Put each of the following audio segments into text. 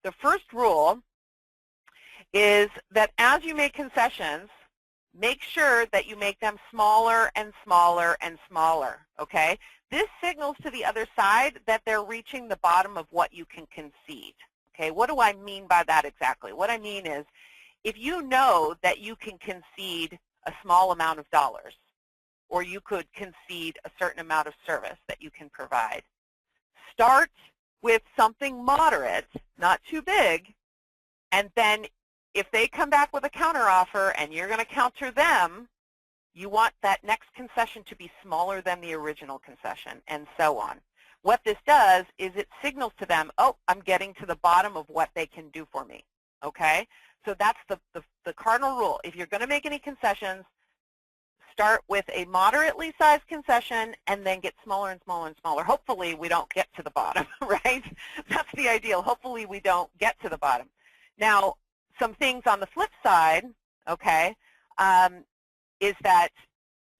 The first rule is that as you make concessions, make sure that you make them smaller and smaller and smaller, okay? This signals to the other side that they're reaching the bottom of what you can concede, okay? What do I mean by that exactly? What I mean is, if you know that you can concede a small amount of dollars, or you could concede a certain amount of service that you can provide, start with something moderate, not too big, and then if they come back with a counteroffer and you're going to counter them, you want that next concession to be smaller than the original concession, and so on. What this does is it signals to them, oh, I'm getting to the bottom of what they can do for me, okay? So that's the cardinal rule. If you're going to make any concessions, start with a moderately sized concession and then get smaller and smaller and smaller. Hopefully we don't get to the bottom, right? That's the ideal. Hopefully we don't get to the bottom. Now, some things on the flip side, okay, is that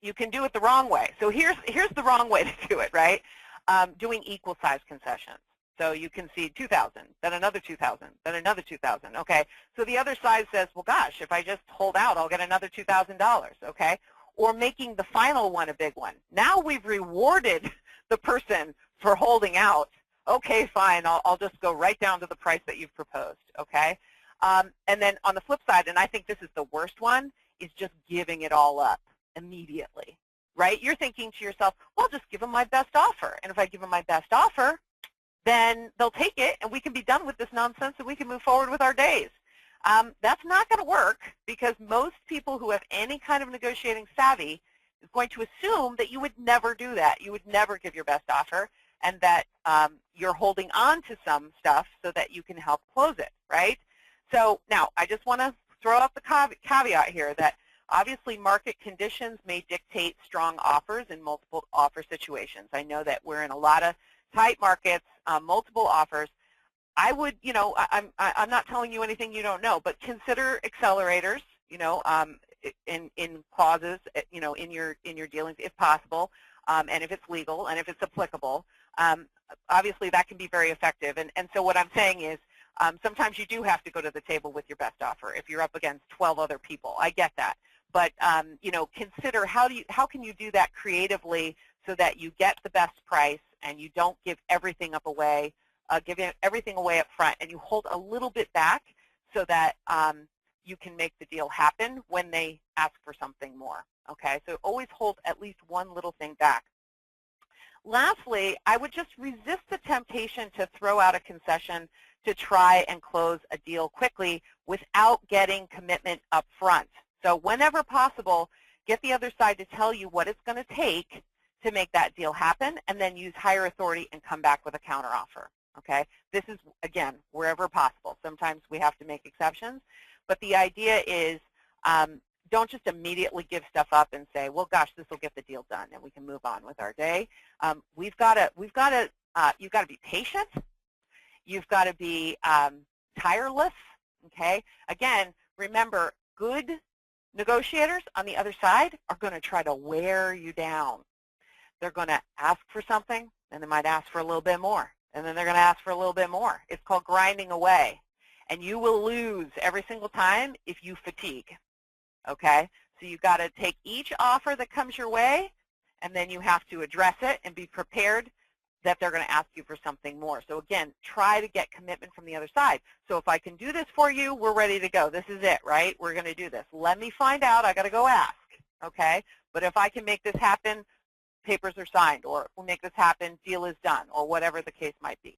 you can do it the wrong way. So here's the wrong way to do it, right? Doing equal size concessions. So you concede 2,000, then another 2,000, then another 2,000, okay? So the other side says, well, gosh, if I just hold out, I'll get another $2,000, okay? Or making the final one a big one. Now we've rewarded the person for holding out. Okay, fine, I'll just go right down to the price that you've proposed, okay? And then on the flip side, and I think this is the worst one, is just giving it all up immediately, right? You're thinking to yourself, well, I'll just give them my best offer. And if I give them my best offer, then they'll take it, and we can be done with this nonsense, and we can move forward with our days. That's not going to work, because most people who have any kind of negotiating savvy is going to assume that you would never do that. You would never give your best offer, and that you're holding on to some stuff so that you can help close it, right? So now I just want to throw out the caveat here that obviously market conditions may dictate strong offers in multiple offer situations. I know that we're in a lot of tight markets, multiple offers. I would, you know, I'm not telling you anything you don't know, but consider accelerators, you know, in clauses, you know, in your dealings if possible, and if it's legal and if it's applicable. Obviously, that can be very effective. And so what I'm saying is, sometimes you do have to go to the table with your best offer if you're up against 12 other people. I get that. But, you know, consider how can you do that creatively so that you get the best price and you don't give everything away up front, and you hold a little bit back so that you can make the deal happen when they ask for something more. Okay, so always hold at least one little thing back. Lastly, I would just resist the temptation to throw out a concession to try and close a deal quickly without getting commitment up front. So whenever possible, get the other side to tell you what it's going to take to make that deal happen, and then use higher authority and come back with a counteroffer. Okay? This is, again, wherever possible. Sometimes we have to make exceptions, but the idea is don't just immediately give stuff up and say, well, gosh, this will get the deal done and we can move on with our day. You've got to be patient. You've got to be tireless. Okay? Again, remember, good negotiators on the other side are going to try to wear you down. They're going to ask for something, and they might ask for a little bit more, and then they're going to ask for a little bit more. It's called grinding away, and you will lose every single time if you fatigue. Okay? So you've got to take each offer that comes your way, and then you have to address it and be prepared that they're going to ask you for something more. So again, try to get commitment from the other side. So if I can do this for you, we're ready to go. This is it, right? We're going to do this. Let me find out. I got to go ask. Okay? But if I can make this happen, papers are signed, or we'll make this happen, deal is done, or whatever the case might be.